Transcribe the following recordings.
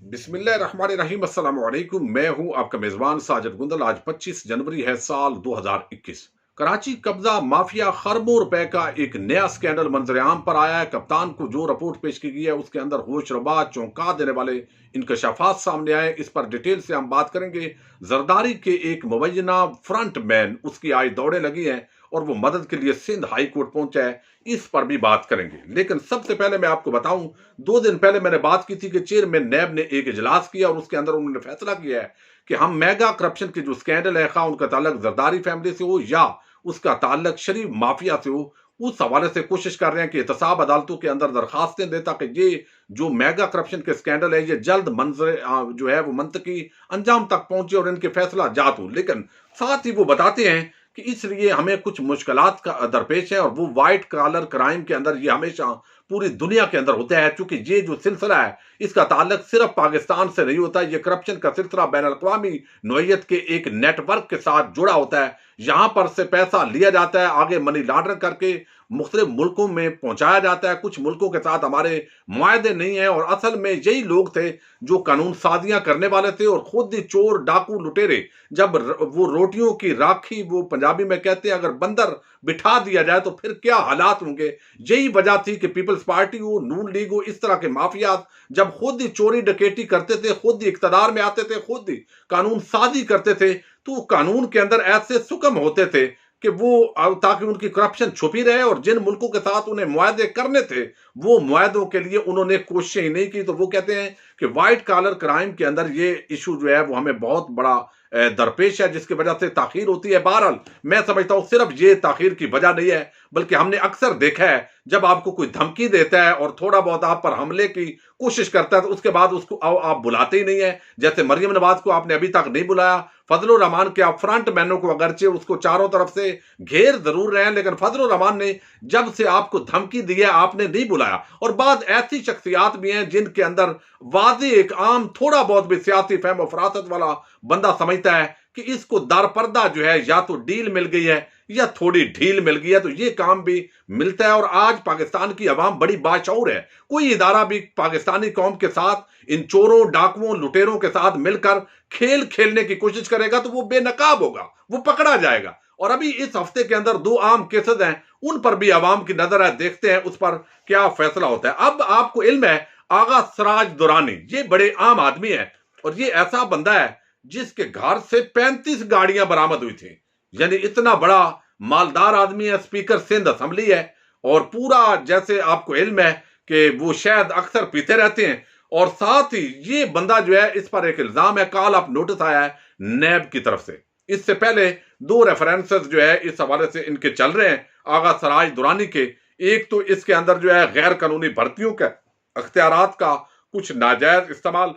बिस्मिल्लाहिर्रहमानिर्रहीम, अस्सलाम वालेकुम। मैं हूं आपका मेजबान साजिद गुंदल। आज 25 जनवरी है, साल 2021। कराची कब्जा माफिया खरबों रुपए का एक नया स्कैंडल मंजरेआम पर आया है। कप्तान को जो रिपोर्ट पेश की गई है उसके अंदर होशरबा चौंका देने वाले इंकशाफात सामने आए। इस पर डिटेल से हम बात करेंगे। जरदारी के एक मुबैना फ्रंट मैन, उसकी आज दौड़े लगी हैं और वो मदद के लिए सिंध हाई कोर्ट पहुंचा है। इस पर भी बात करेंगे, लेकिन सबसे पहले मैं आपको बताऊं, 2 दिन पहले मैंने बात की थी कि चेयरमैन नैब ने एक इजलास किया और उसके अंदर उन्होंने फैसला किया है कि हम मेगा करप्शन के जो स्कैंडल है, खा उनका ताल्लुक जरदारी फैमिली से हो या उसका ताल्लुक शरीफ माफिया से हो, उस हवाले से कोशिश कर रहे हैं कि एहतसाब अदालतों के अंदर दरखास्तें दे ताकि ये जो मेगा करप्शन के स्कैंडल है ये जल्द मंजर जो है वो मंतकी अंजाम तक पहुंचे और इनके फैसला जात हो। लेकिन साथ ही वो बताते हैं कि इसलिए हमें कुछ मुश्किलात का दरपेश है और वो वाइट कॉलर क्राइम के अंदर ये हमेशा पूरी दुनिया के अंदर होता है, क्योंकि ये जो सिलसिला है इसका ताल्लुक सिर्फ पाकिस्तान से नहीं होता। ये करप्शन का सिलसिला बैन अल-अक़वामी नौइयत के एक नेटवर्क के साथ जुड़ा होता है। यहां पर से पैसा लिया जाता है, आगे मनी लॉन्ड्रिंग करके मुख्तलिफ मुल्कों में पहुंचाया जाता है। कुछ मुल्कों के साथ हमारे मुआहदे नहीं है और असल में यही लोग थे जो कानून साजियां करने वाले थे और खुद ही चोर डाकू लुटेरे, जब वो रोटियों की राखी, वो पंजाबी में कहते हैं, अगर बंदर बिठा दिया जाए तो फिर क्या हालात होंगे। यही वजह थी कि पीपल्स पार्टी हो, नून लीग हो, इस तरह के माफियात जब खुद ही चोरी डकैती करते थे, खुद ही इख्तियार में आते थे, खुद ही कानून साजी करते थे, तो कानून के अंदर ऐसे सुकम होते थे कि वो ताकि उनकी करप्शन छुपी रहे और जिन मुल्कों के साथ उन्हें मुआहदे करने थे वो मुआहदों के लिए उन्होंने कोशिशें ही नहीं की। तो वो कहते हैं कि वाइट कॉलर क्राइम के अंदर ये इशू जो है वो हमें बहुत बड़ा दरपेश है, जिसकी वजह से ताखीर होती है। बहरहाल मैं समझता हूं सिर्फ ये ताखीर की वजह नहीं है, बल्कि हमने अक्सर देखा है जब आपको कोई धमकी देता है और थोड़ा बहुत आप पर हमले की कोशिश करता है तो उसके बाद उसको आप बुलाते ही नहीं है। जैसे मरियम नवाज को आपने अभी तक नहीं बुलाया, फजलुर रहमान के आप फ्रंट मैनों को अगरचे उसको चारों तरफ से घेर जरूर रहे हैं, लेकिन फजलुर रहमान ने जब से आपको धमकी दी है आपने नहीं बुलाया। और बाद ऐसी शख्सियात भी हैं जिनके अंदर वाज़ेह एक आम थोड़ा बहुत भी सियासी फहम और फरासत वाला बंदा समझता है कि इसको दरपर्दा जो है या तो डील मिल गई है या थोड़ी ढील मिल गई है, तो ये काम भी मिलता है। और आज पाकिस्तान की अवाम बड़ी बाशऊर है। कोई इदारा भी पाकिस्तानी कौम के साथ इन चोरों डाकुओं लुटेरों के साथ मिलकर खेल खेलने की कोशिश करेगा तो वो बेनकाब होगा, वो पकड़ा जाएगा। और अभी इस हफ्ते के अंदर 2 आम केसेस हैं, उन पर भी अवाम की नजर है, देखते हैं उस पर क्या फैसला होता है। अब आपको इल्म है, आगा सिराज दुरानी ये बड़े आम आदमी है और ये ऐसा बंदा है जिसके घर से 35 गाड़ियां बरामद हुई थी। यानी इतना बड़ा मालदार आदमी है, स्पीकर सिंध असेंबली है और पूरा, जैसे आपको इल्म है कि वो शायद अक्सर पीते रहते हैं। और साथ ही ये बंदा जो है, इस पर एक इल्जाम है, कॉल अप नोटिस आया है नैब की तरफ से। इससे पहले 2 रेफरेंसेस जो है इस हवाले से इनके चल रहे हैं आगा सराज दुरानी के। एक तो इसके अंदर जो है गैर कानूनी भर्तियों के अख्तियारात का कुछ नाजायज इस्तेमाल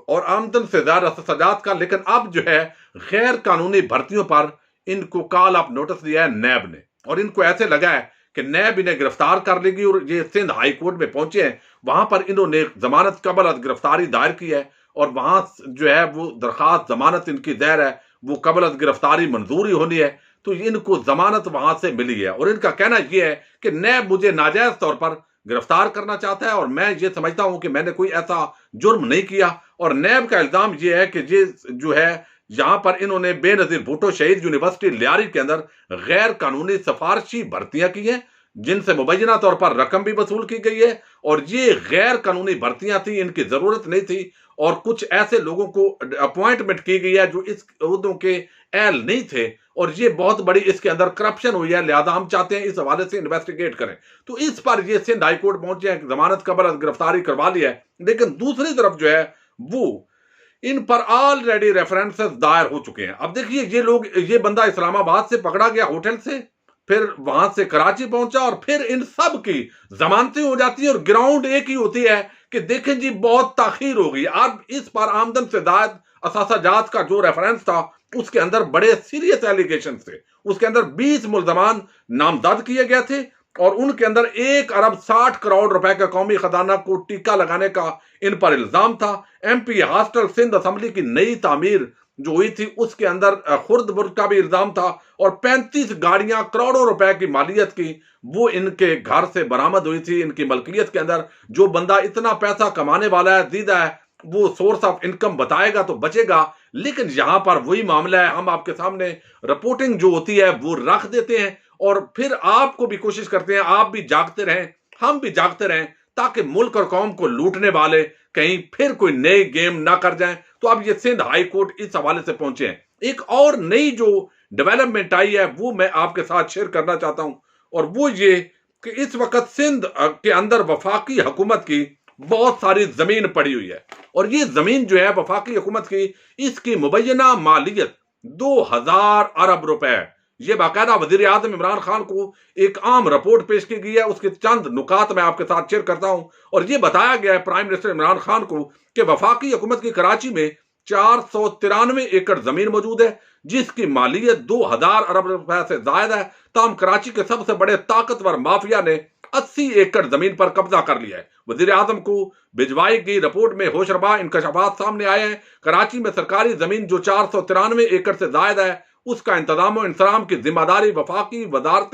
और आमदन से ज्यादा सजात का, लेकिन अब जो है गैर कानूनी भर्तियों पर इनको कॉल अप नोटिस दिया है नैब ने। और इनको ऐसे लगा है कि नैब इन्हें गिरफ्तार कर लेगी और ये सिंध हाई कोर्ट में पहुंचे हैं, वहां पर इन्होंने जमानत कबल गिरफ्तारी दायर की है और वहां जो है वो दरखास्त जमानत इनकी दायर है, वो कबल गिरफ्तारी मंजूरी होनी है, तो इनको जमानत वहां से मिली है। और इनका कहना यह है कि नैब मुझे नाजायज तौर पर गिरफ्तार करना चाहता है और मैं ये समझता हूं कि मैंने कोई ऐसा जुर्म नहीं किया। और नैब का इल्जाम यह है कि ये जो है यहां पर इन्होंने बेनजीर भुट्टो शहीद यूनिवर्सिटी लियारी के अंदर गैर कानूनी सिफारशी भर्तियां की हैं, जिनसे मुबैना तौर पर रकम भी वसूल की गई है। और ये गैर कानूनी भर्तियां थी, इनकी जरूरत नहीं थी और कुछ ऐसे लोगों को अपॉइंटमेंट की गई है जो इस ओहदों के एहल नहीं थे और ये बहुत बड़ी इसके अंदर करप्शन हुई है, लिहाजा हम चाहते हैं इस हवाले से इन्वेस्टिगेट करें। तो इस पर ये सिंध हाईकोर्ट पहुंचे हैं, जमानत कबल गिरफ्तारी करवा ली है। लेकिन दूसरी तरफ जो है वो इन पर ऑलरेडी रेफरेंसेस दायर हो चुके हैं। अब देखिए ये बंदा इस्लामाबाद से पकड़ा गया होटल से, फिर वहां से कराची पहुंचा और फिर इन सब की जमानतें हो जाती है और ग्राउंड एक ही होती है कि देखें जी बहुत ताखीर हो गई। अब इस पर आमदन से जायद असासाजात का जो रेफरेंस था उसके अंदर बड़े सीरियस एलिगेशन थे, उसके अंदर 20 मुल्जमान नामजद किए गए थे और उनके अंदर 1 अरब 60 करोड़ रुपए का कौमी खजाना को टीका लगाने का इन पर इल्जाम था। एमपी हॉस्टल सिंध असेंबली की नई तामीर जो हुई थी उसके अंदर खुर्द बुर्द का भी इल्जाम था और 35 गाड़ियां करोड़ों रुपए की मालियत की वो इनके घर से बरामद हुई थी, इनकी मलकियत के अंदर। जो बंदा इतना पैसा कमाने वाला है, दीदा है वो सोर्स ऑफ इनकम बताएगा तो बचेगा। लेकिन यहां पर वही मामला है, हम आपके सामने रिपोर्टिंग जो होती है वो रख देते हैं और फिर आपको भी कोशिश करते हैं, आप भी जागते रहें, हम भी जागते रहें, ताकि मुल्क और कौम को लूटने वाले कहीं फिर कोई नए गेम ना कर जाएं। तो अब ये सिंध हाई कोर्ट इस हवाले से पहुंचे हैं। एक और नई जो डेवलपमेंट आई है वो मैं आपके साथ शेयर करना चाहता हूं, और वो ये कि इस वक्त सिंध के अंदर वफाकी हुकूमत की बहुत सारी जमीन पड़ी हुई है, और ये जमीन जो है वफाकी हुकूमत की, इसकी मुबैना मालियत 2000 अरब रुपए है। ये बाकायदा वजीर आजम इमरान खान को एक आम रिपोर्ट पेश की गई है, उसके चंद नुकात मैं आपके साथ शेयर करता हूं। और ये बताया गया है प्राइम मिनिस्टर इमरान खान को कि वफाकी हुकूमत की कराची में 493 एकड़ जमीन मौजूद है, जिसकी मालियत 2000 अरब रुपए से ज्यादा है। ताम कराची के सबसे बड़े ताकतवर माफिया ने 80 एकड़ जमीन पर कब्जा कर लिया है। वजीर आजम को भिजवाई गई रिपोर्ट में होशरबा इंकशाफात सामने आए हैं। कराची में सरकारी जमीन जो 493 एकड़ से ज्यादा है, उसका इंतजाम और इंतजाम की जिम्मेदारी वफाकी वजारत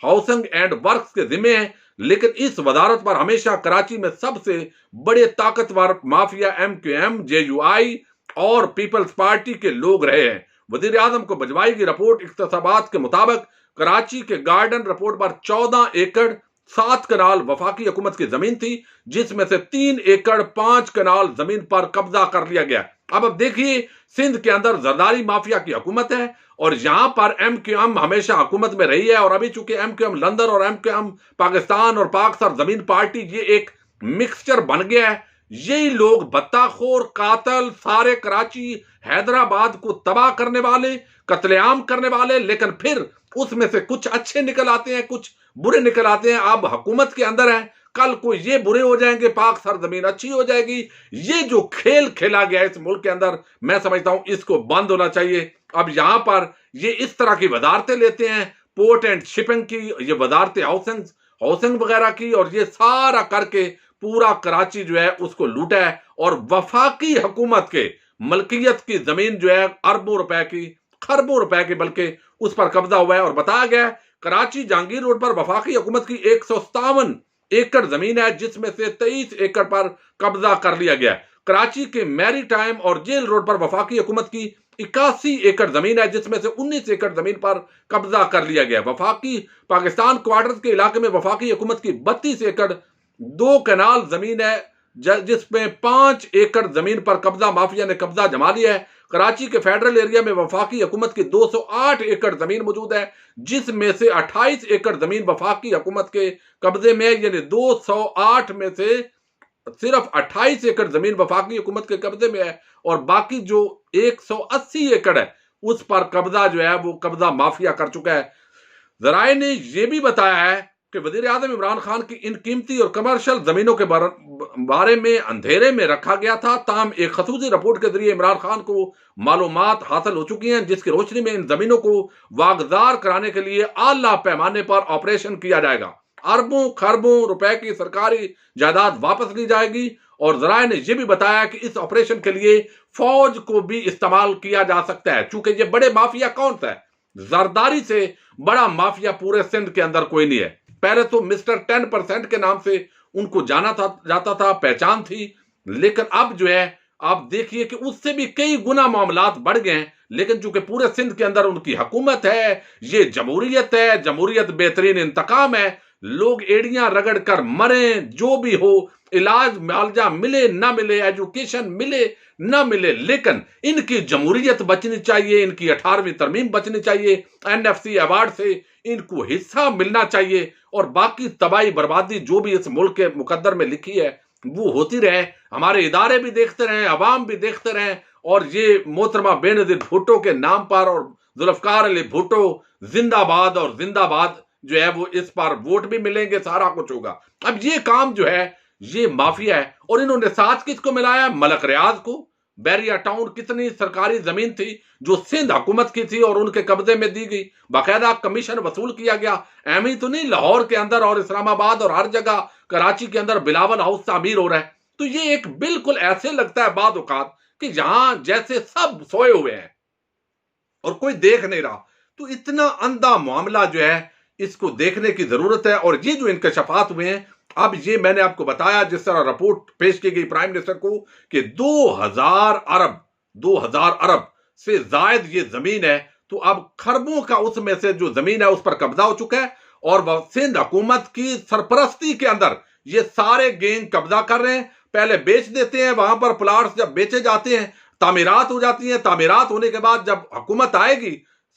हाउसिंग एंड वर्क्स के जिम्मे है। लेकिन इस वजारत पर हमेशा कराची में सबसे बड़े ताकतवर माफिया MQM, JUI और पीपल्स पार्टी के लोग रहे हैं। वजीर आजम को भिजवाई गई रिपोर्ट इख्तिसाबात के मुताबिक कराची के गार्डन रिपोर्ट पर 14 एकड़ 7 कनाल वफाकी हुकूमत की जमीन थी, जिसमें से 3 एकड़ 5 कनाल जमीन पर कब्जा कर लिया गया। अब देखिए, सिंध के अंदर जरदारी माफिया की हुकूमत है और यहां पर MQM हमेशा हुकूमत में रही है। और अभी चूंकि MQM लंदन और MQM पाकिस्तान और पाक सर जमीन पार्टी ये एक मिक्सचर बन गया है। यही लोग बत्ताखोर कातल, सारे कराची हैदराबाद को तबाह करने वाले, कत्लेआम करने वाले, लेकिन फिर उसमें से कुछ अच्छे निकल आते हैं, कुछ बुरे निकल आते हैं। अब हुकूमत के अंदर है, कल को ये बुरे हो जाएंगे, पाक सरजमीन अच्छी हो जाएगी। ये जो खेल खेला गया है इस मुल्क के अंदर, मैं समझता हूं इसको बंद होना चाहिए। अब यहां पर ये इस तरह की वजारतें लेते हैं, पोर्ट एंड शिपिंग की, ये वजारतें हाउसिंग वगैरह की, और ये सारा करके पूरा कराची जो है उसको लूटा है। और वफाकी हुकूमत के मलकियत की जमीन जो है अरबों रुपए की, खरबों रुपए की बल्कि, उस पर कब्जा हुआ है। और बताया गया है कराची जहांगीर रोड पर वफाकी हुकूमत की 157 एकड़ जमीन है, जिसमें से 23 एकड़ पर कब्जा कर लिया गया है। कराची के मैरी टाइम और जेल रोड पर वफाकी हुकूमत की 81 एकड़ जमीन है, जिसमें से 19 एकड़ जमीन पर कब्जा कर लिया गया। वफाकी पाकिस्तान क्वार्टर्स के इलाके में वफाकी हुकूमत की 32 एकड़ 2 कनाल जमीन है, जिसमें 5 एकड़ जमीन पर कब्जा माफिया ने कब्जा जमा लिया है। कराची के फेडरल एरिया में वफाकी हुकूमत की 208 एकड़ जमीन मौजूद है, जिसमें से 28 एकड़ जमीन वफाकी हुकूमत के कब्जे में है। यानी 208 में से सिर्फ 28 एकड़ जमीन वफाकी हुकूमत के कब्जे में है, और बाकी जो 180 एकड़ है उस पर कब्जा जो है वो कब्जा माफिया कर चुका है। जराए ने यह भी बताया है कि वजीर आजम इमरान खान की इन कीमती और कमर्शियल जमीनों के बारे में अंधेरे में रखा गया था। ताम एक खसूसी रिपोर्ट के जरिए इमरान खान को मालूमात हासिल हो चुकी हैं, जिसकी रोशनी में इन जमीनों को वागदार कराने के लिए आला पैमाने पर ऑपरेशन किया जाएगा। अरबों खरबों रुपए की सरकारी जायदाद वापस ली जाएगी। और जराए ने यह भी बताया कि इस ऑपरेशन के लिए फौज को भी इस्तेमाल किया जा सकता है, चूंकि ये बड़े माफिया कौन सा है, जरदारी से बड़ा माफिया पूरे सिंध के अंदर कोई नहीं है। पहले तो मिस्टर 10% के नाम से उनको जाता था, पहचान थी, लेकिन अब जो है आप देखिए कि उससे भी कई गुना मामलात बढ़ गए हैं। लेकिन चूंकि पूरे सिंध के अंदर उनकी हुकूमत है, ये जमहूरियत है, जमहूरियत बेहतरीन इंतकाम है, लोग एड़ियां रगड़ कर मरे, जो भी हो, इलाज मुआवजा मिले ना मिले, एजुकेशन मिले ना मिले, लेकिन इनकी जमहूरियत बचनी चाहिए, इनकी 18वीं तरमीम बचनी चाहिए, NFC अवार्ड से इनको हिस्सा मिलना चाहिए, और बाकी तबाही बर्बादी जो भी इस मुल्क के मुकद्दर में लिखी है वो होती रहे। हमारे इदारे भी देखते रहें, अवाम भी देखते रहें, और ये मोहतरमा बेनजीर भुट्टो के नाम पर और जुल्फकार अली भुट्टो जिंदाबाद और जिंदाबाद जो है वो इस पर वोट भी मिलेंगे, सारा कुछ होगा। अब ये काम जो है ये माफिया है, और इन्होंने साथ किसको मिलाया, मलक रियाज को। बैरिया टाउन कितनी सरकारी जमीन थी जो सिंध हुकूमत की थी और उनके कब्जे में दी गई, बाकायदा कमीशन वसूल किया गया। एम तो नहीं, लाहौर के अंदर और इस्लामाबाद और हर जगह, कराची के अंदर बिलावल हाउस तामीर हो रहा है। तो ये एक बिल्कुल ऐसे लगता है बाद औकात कि यहां जैसे सब सोए हुए हैं और कोई देख नहीं रहा। तो इतना अंधा मामला जो है इसको देखने की जरूरत है। और ये जो इंकशाफात हुए हैं, अब ये मैंने आपको बताया, जिस तरह रिपोर्ट पेश की गई प्राइम मिनिस्टर को कि 2000 अरब से जायद ये जमीन है, तो अब खरबों का उसमें से जो जमीन है उस पर कब्जा हो चुका है और वह सिंध हुकूमत की सरपरस्ती के अंदर ये सारे गैंग कब्जा कर रहे हैं। पहले बेच देते हैं, वहां पर प्लाट्स जब बेचे जाते हैं तामीरात हो जाती हैं, तामीरात होने के बाद जब हुकूमत आएगी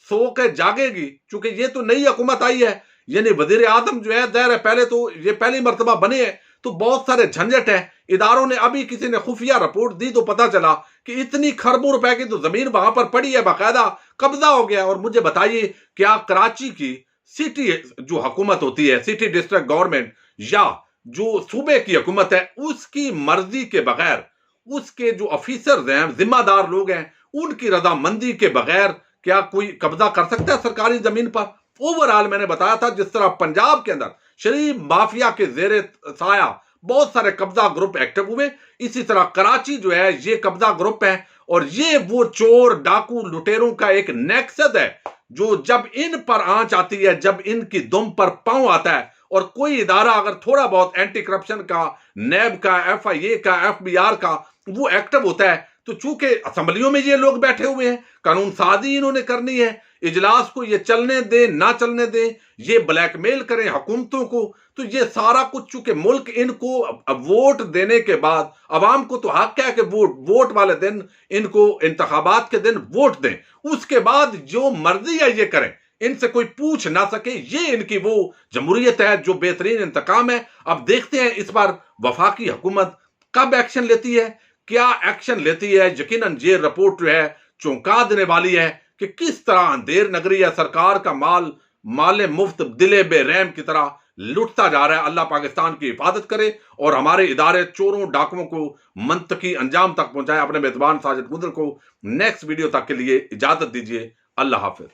सो के जागेगी, चूंकि ये तो नई हुकूमत आई है, यानी वजीर आजम जो है ज़ाहिर है पहले तो ये पहली मर्तबा बने हैं, तो बहुत सारे झंझट है। इदारों ने अभी किसी ने खुफिया रिपोर्ट दी तो पता चला कि इतनी खरबों रुपए की तो जमीन वहां पर पड़ी है, बाकायदा कब्जा हो गया। और मुझे बताइए, क्या कराची की सिटी जो हुकूमत होती है, सिटी डिस्ट्रिक्ट गवर्नमेंट या जो सूबे की हुकूमत है, उसकी मर्जी के बगैर, उसके जो ऑफिसर्स हैं, जिम्मेदार लोग हैं, उनकी रजामंदी के बगैर क्या कोई कब्जा कर सकता है सरकारी जमीन पर? ओवरऑल मैंने बताया था, जिस तरह पंजाब के अंदर शरीफ माफिया के जेरे साया बहुत सारे कब्जा ग्रुप एक्टिव हुए, इसी तरह कराची जो है ये कब्जा ग्रुप है। और ये वो चोर डाकू लुटेरों का एक नेक्सस है जो जब इन पर आंच आती है, जब इनकी दुम पर पांव आता है और कोई इदारा अगर थोड़ा बहुत एंटी करप्शन का, नैब का, FIA का, FBR का वो एक्टिव होता है, तो चूंकि असेंबलियों में ये लोग बैठे हुए हैं, कानून साजी इन्होंने करनी है, इजलास को ये चलने दें ना चलने दें, ये ब्लैकमेल करें हुकूमतों को, तो ये सारा कुछ चूंकि मुल्क इनको वोट देने के बाद, अवाम को तो हक है कि वोट वाले दिन इनको इंतखाबात के दिन वोट दें, उसके बाद जो मर्जी है ये करें, इनसे कोई पूछ ना सके। ये इनकी वो जमहूरियत है जो बेहतरीन इंतकाम है। अब देखते हैं इस बार वफाकी हुकूमत कब एक्शन लेती है, क्या एक्शन लेती है। यकीनन ये रिपोर्ट जो है चौंका देने वाली है कि किस तरह अंधेर नगरी है, सरकार का माल मुफ्त दिले बेरहम की तरह लुटता जा रहा है। अल्लाह पाकिस्तान की हिफाजत करे और हमारे इदारे चोरों डाकुओं को मंतकी अंजाम तक पहुंचाए। अपने मेजबान साजिद गुंदल को नेक्स्ट वीडियो तक के लिए इजाजत दीजिए। अल्लाह हाफिज।